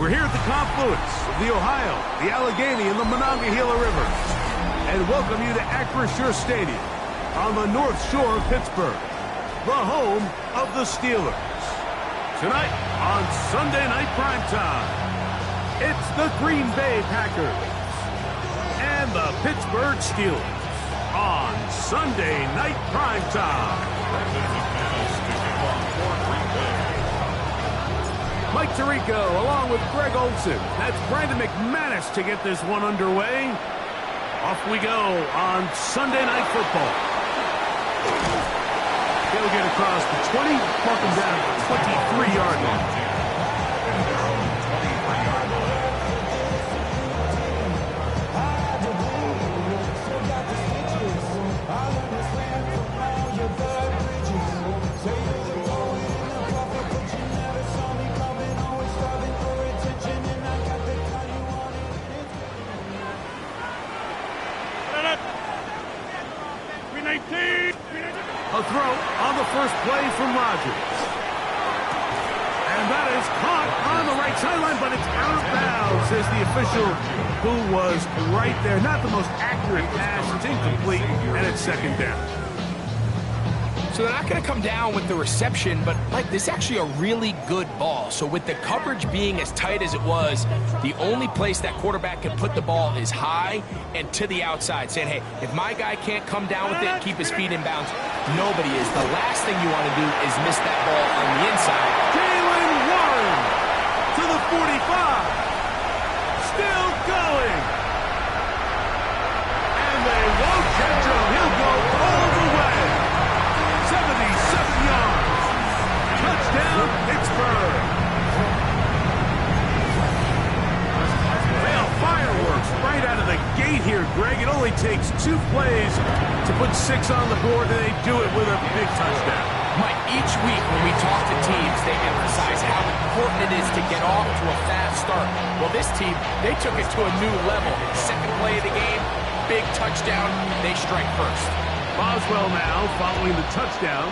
We're here at the confluence of the Ohio, the Allegheny, and the Monongahela Rivers, and welcome you to Acrisure Stadium on the North Shore of Pittsburgh, the home of the Steelers. Tonight on Sunday Night Primetime, it's the Green Bay Packers and the Pittsburgh Steelers on Sunday Night Primetime. Mike Tirico along with Greg Olson. That's Brandon McManus to get this one underway. Off we go on Sunday Night Football. He'll get across the 20, mark him down at the 23-yard line. A throw on the first play from Rodgers. And that is caught on the right sideline, but it's out of bounds, says the official who was right there. Not the most accurate pass. It's incomplete, and it's second down. So they're not going to come down with the reception, but, Mike, this is actually a really good ball. So with the coverage being as tight as it was, the only place that quarterback can put the ball is high and to the outside, saying, hey, if my guy can't come down with it and keep his feet in bounds, nobody is. The last thing you want to do is miss that ball on the inside. Jalen Warren to the 45. Still going. And they won't catch him. He'll go all the way. 77 yards. Touchdown, Pittsburgh. Well, fireworks right out of the gate here, Greg. It only takes 2 plays to put 6 on the board, and they do it with a big touchdown. Mike, each week when we talk to teams, they emphasize how important it is to get off to a fast start. Well, this team, they took it to a new level. Second play of the game, big touchdown, they strike first. Boswell now following the touchdown.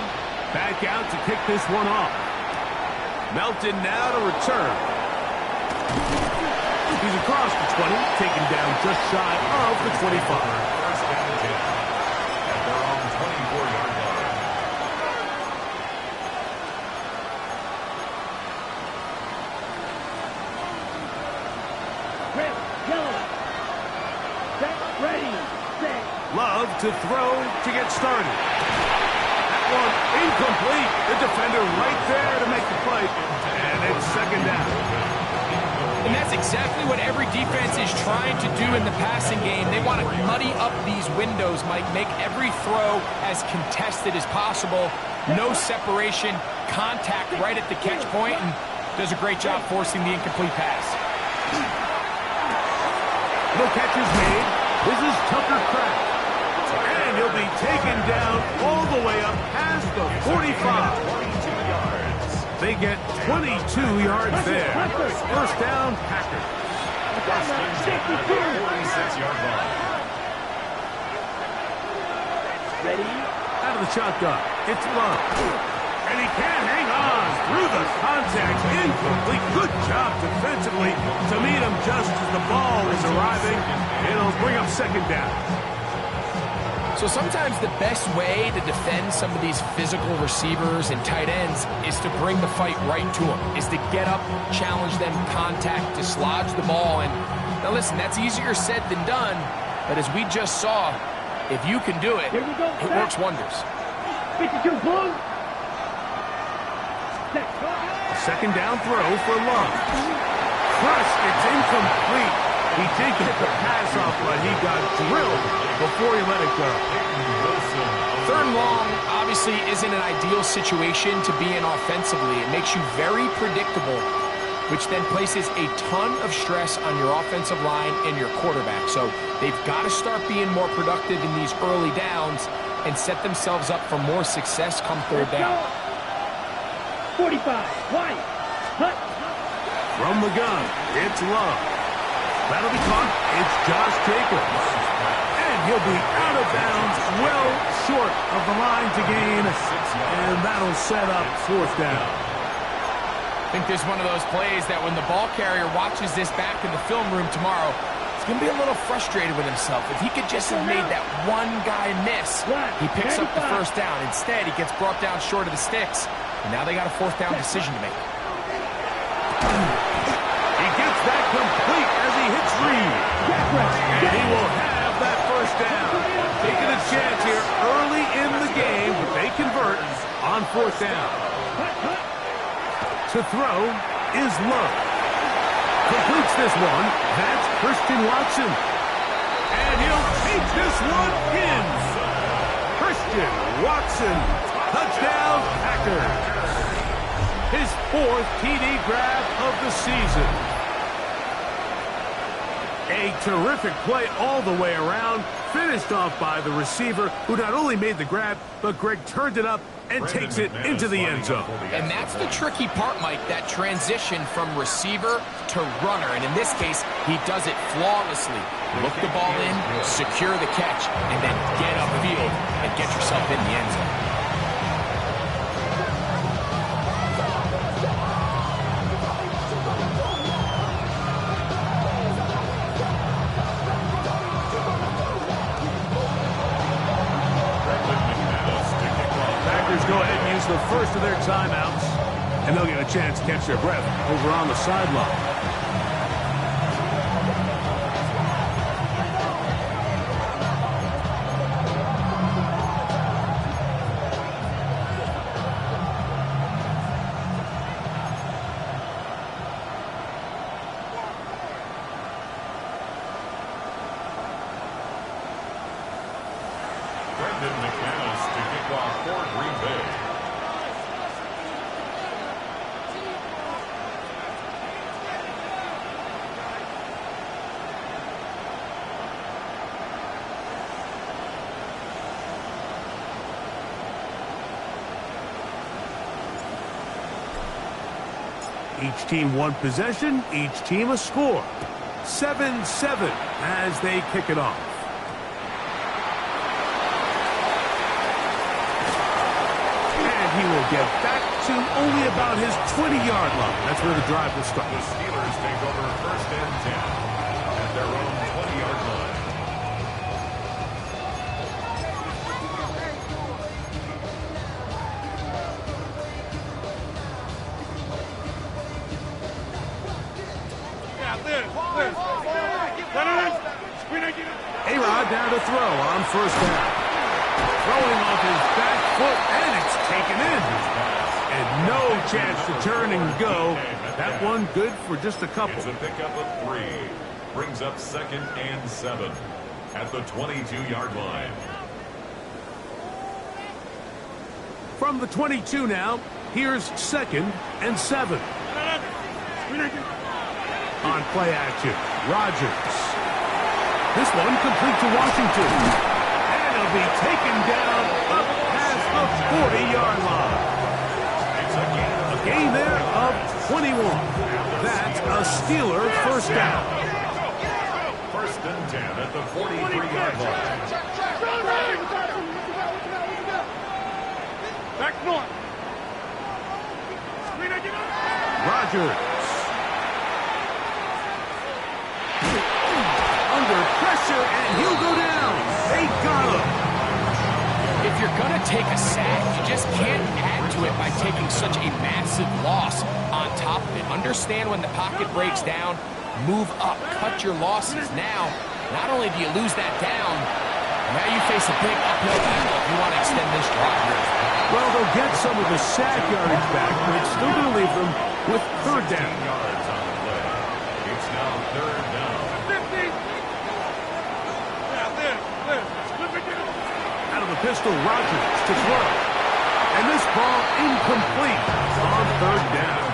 Back out to kick this one off. Melton now to return. He's across the 20, taken down just shy of the 25. First down and 10 at their own 24-yard line. Red, yellow. Set, ready, set. Love to throw to get started. That one incomplete. The defender right there to make the play. And it's second down. And that's exactly what every defense is trying to do in the passing game. They want to muddy up these windows, Mike, make every throw as contested as possible. No separation, contact right at the catch point, and does a great job forcing the incomplete pass. No catches made. This is Tucker Kraft. And he'll be taken down all the way up past the 45. They get 22 yards there. First down, Packers. 46-yard line. Ready? Out of the shotgun, it's Love. And he can't hang on through the contact. Incomplete. Good job defensively to meet him just as the ball is arriving. It'll bring up second down. So sometimes the best way to defend some of these physical receivers and tight ends is to bring the fight right to them, is to get up, challenge them, contact, dislodge the ball. And now listen, that's easier said than done, but as we just saw, if you can do it, it works wonders. 52 blue. A second down throw for Love. First, it's incomplete. He did get the pass off, but he got drilled before he let it go. Third and long obviously isn't an ideal situation to be in offensively. It makes you very predictable, which then places a ton of stress on your offensive line and your quarterback. So they've got to start being more productive in these early downs and set themselves up for more success come third down. 45, white, hut. From the gun, it's Love. That'll be caught. It's Josh Jacobs. And he'll be out of bounds, well short of the line to gain. And that'll set up fourth down. I think there's one of those plays that when the ball carrier watches this back in the film room tomorrow, he's going to be a little frustrated with himself. If he could just have made that one guy miss, he picks up the first down. Instead, he gets brought down short of the sticks, and now they got a fourth down decision to make. He gets that complete as he hits Reed. And he will have that first down. Taking a chance here early in the game, but they convert on fourth down. To throw is Love. Completes this one. That's Christian Watson. And he'll take this one in. Christian Watson. Touchdown, Packers. His fourth TD grab of the season. A terrific play all the way around. Finished off by the receiver, who not only made the grab, but Greg turned it up and takes it into the end zone. And that's the tricky part, Mike, that transition from receiver to runner. And in this case, he does it flawlessly. Look the ball in, secure the catch, and then get upfield and get yourself in the end zone. Go ahead and use the first of their timeouts, and they'll get a chance to catch their breath over on the sideline. Each team one possession, each team a score. 7-7 as they kick it off. And he will get back to only about his 20-yard line. That's where the drive will start. The Steelers take over first and 10 at their own 20-yard line. A-Rod down to throw on first down. Throwing off his back foot, and it's taken in. And no chance to turn and go. That one good for just a couple. It's a pickup of 3. Brings up second and 7 at the 22-yard line. From the 22 now, here's second and 7. On play action, Rodgers. This one complete to Washington. And it'll be taken down up past the 40-yard line. A gain there of 21. That's a Steeler first down. First and 10 at the 43-yard line. Back north. Rodgers. Under pressure, and he'll go down. They got him. If you're going to take a sack, you just can't add to it by taking such a massive loss on top of it. Understand when the pocket breaks down, move up, cut your losses. Now, not only do you lose that down, now you face a big uphill battle if you want to extend this drive. Well, they'll get some of the sack yardage back, but it's still going to leave them with third down. Yards on the play. It's now third down. Out of the pistol, Rodgers to throw. And this ball incomplete on third down.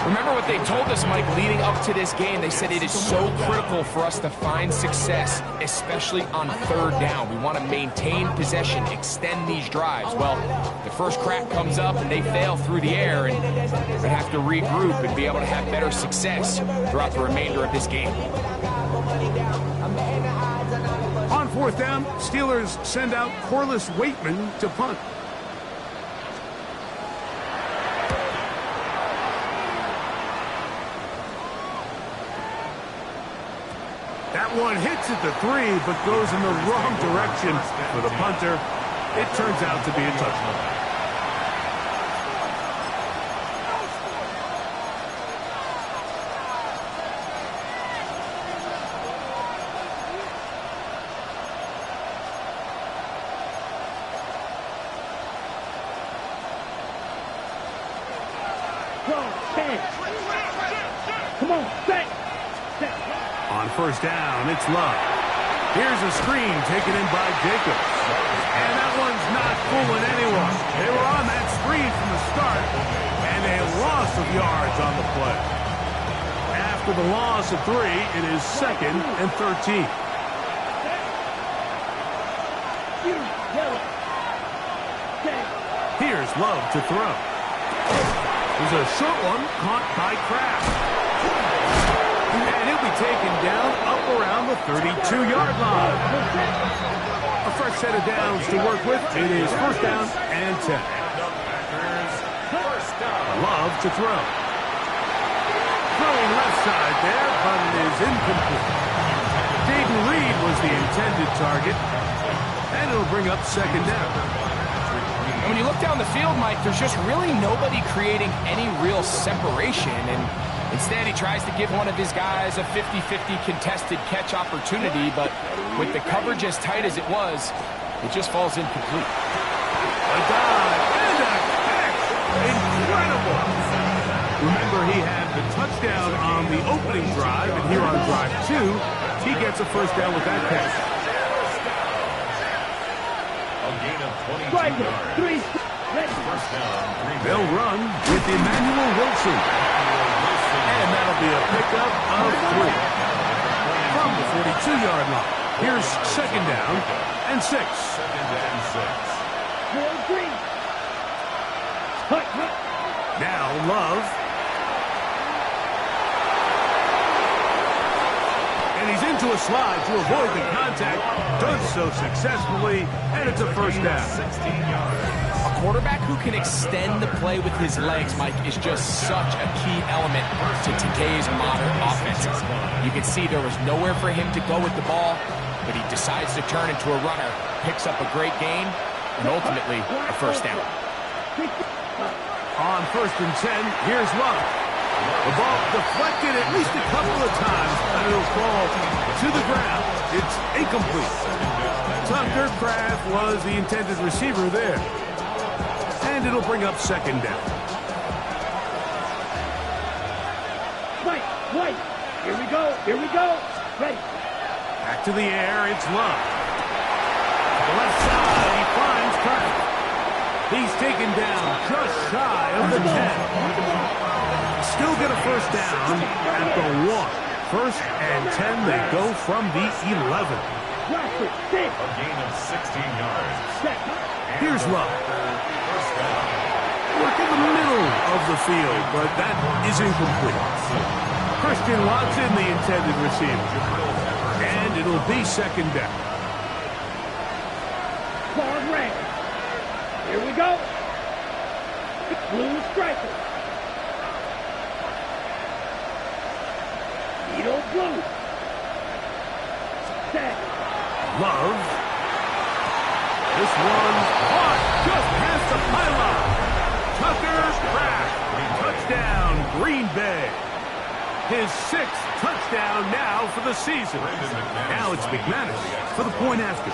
Remember what they told us, Mike, leading up to this game. They said it is so critical for us to find success, especially on third down. We want to maintain possession, extend these drives. Well, the first crack comes up and they fail through the air, and they have to regroup and be able to have better success throughout the remainder of this game. On fourth down, Steelers send out Corliss Waitman to punt. one hits at the 3, but goes in the wrong direction for the punter. It turns out to be a touchdown. Come on, set. On first down, it's Love. Here's a screen taken in by Jacobs. And that one's not fooling anyone. They were on that screen from the start, and a loss of yards on the play. After the loss of 3, it is 2nd and 13. Here's Love to throw. There's a short one caught by Kraft. And he'll be taken down up around the 32-yard line. A fresh set of downs to work with. It is first down and 10. Love to throw. Throwing left side there, but it is incomplete. Jaden Reed was the intended target. And it'll bring up second down. And when you look down the field, Mike, there's just really nobody creating any real separation. And instead, he tries to give one of his guys a 50-50 contested catch opportunity. But with the coverage as tight as it was, it just falls incomplete. A dive and a catch. Incredible. Remember, he had the touchdown on the opening drive. And here on drive 2, he gets a first down with that catch. A gain of 22 yards. 3. First down, 3. They'll run with Emmanuel Wilson. And that'll be a pickup of 3. From the 42-yard line. Here's second down and 6. Second and 6. 4-3. Hut. Now Love. And he's into a slide to avoid the contact. Does so successfully, and it's a first down. 16 yards. A quarterback who can extend the play with his legs, Mike, is just such a key element to today's modern offenses. You can see there was nowhere for him to go with the ball, but he decides to turn into a runner, picks up a great gain, and ultimately a first down. On first and 10, here's Love. The ball deflected at least a couple of times, and it'll fall to the ground. It's incomplete. Tucker Kraft was the intended receiver there. And it'll bring up second down. White. Here we go. Ready. Back to the air, it's Love. To the left side, he finds Kraft. He's taken down just shy of the 10. Still get a first down at the 1. First and 10, they go from the 11. A gain of 16 yards. Here's Love. First down. Work in the middle of the field, but that is incomplete. Christian Watson, the intended receiver. And it'll be second down. Guard red. Here we go. Blue striker. Needle blue. Set. Love. This one's caught just past the pylon. Tucker's Kraft. Touchdown, Green Bay. His 6th touchdown now for the season. Now it's McManus for the point after.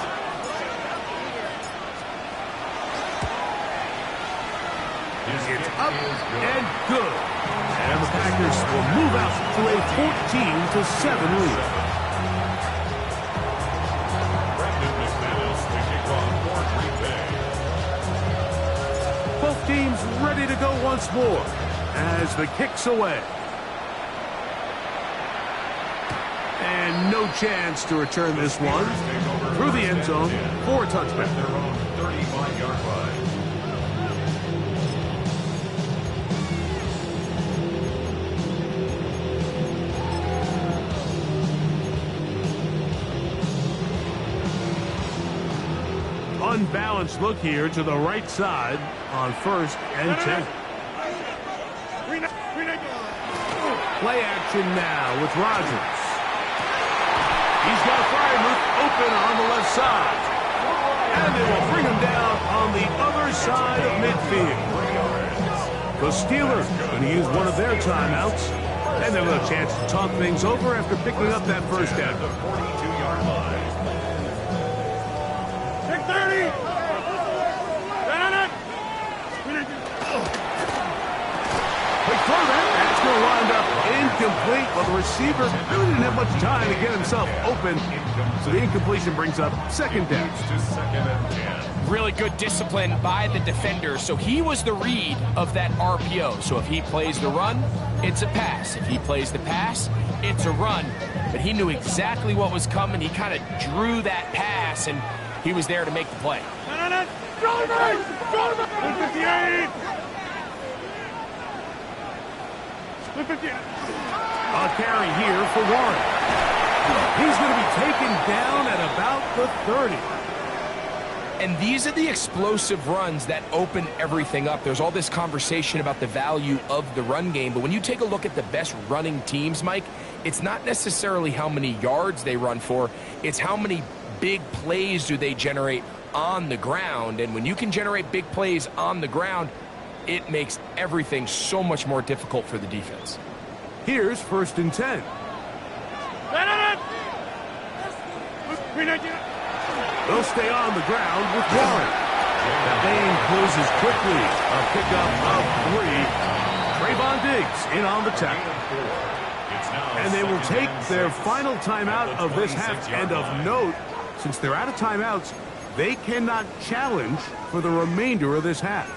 It's up and good. And the Packers will move out to a 14-7 lead. Both teams ready to go once more as the kick's away. And no chance to return this one through the end zone for a touchback. Their own 35-yard line. Unbalanced look here to the right side on first and 10. Play action now with Rodgers. He's got Frymuth open on the left side. And they will bring him down on the other side of midfield. The Steelers going to use one of their timeouts. And they'll have a chance to talk things over after picking up that first down. 42-yard line. 6:30. Quick throw that's going to wind up incomplete. Well, the receiver really didn't have much time to get himself open. So the incompletion brings up second down. To second and 10. Really good discipline by the defender. So he was the read of that RPO. So if he plays the run, it's a pass. If he plays the pass, it's a run. But he knew exactly what was coming. He kind of drew that pass, and he was there to make the play. 158. A carry here for Warren. He's going to be taken down at about the 30. And these are the explosive runs that open everything up. There's all this conversation about the value of the run game, but when you take a look at the best running teams, Mike, it's not necessarily how many yards they run for, it's how many big plays do they generate on the ground. And when you can generate big plays on the ground, it makes everything so much more difficult for the defense. Here's 1st and 10. They'll stay on the ground with Warren. The lane closes quickly. A pickup of 3. Trayvon Diggs in on the tackle. And they will take their final timeout of this half. And of note, since they're out of timeouts, they cannot challenge for the remainder of this half.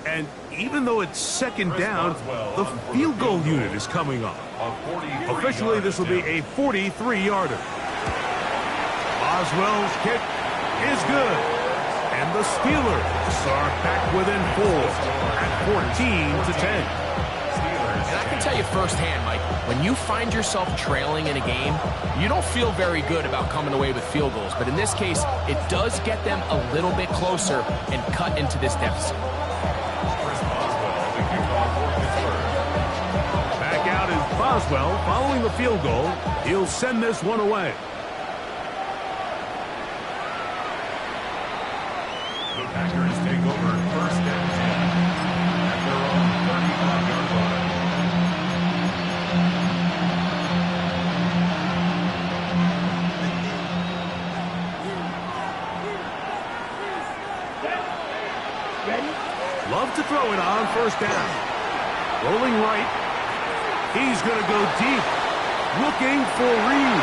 And even though it's second down, the field goal unit is coming up. Officially, this will be a 43-yarder. Boswell's kick is good. And the Steelers are back within 4 at 14-10. And I can tell you firsthand, Mike, when you find yourself trailing in a game, you don't feel very good about coming away with field goals. But in this case, it does get them a little bit closer and cut into this deficit. Back out is Boswell following the field goal. He'll send this one away. The Packers take over 1st and 10 at their own 35-yard line. Ready? Love to throw it on 1st down. Rolling right. He's going to go deep. Looking for Reed.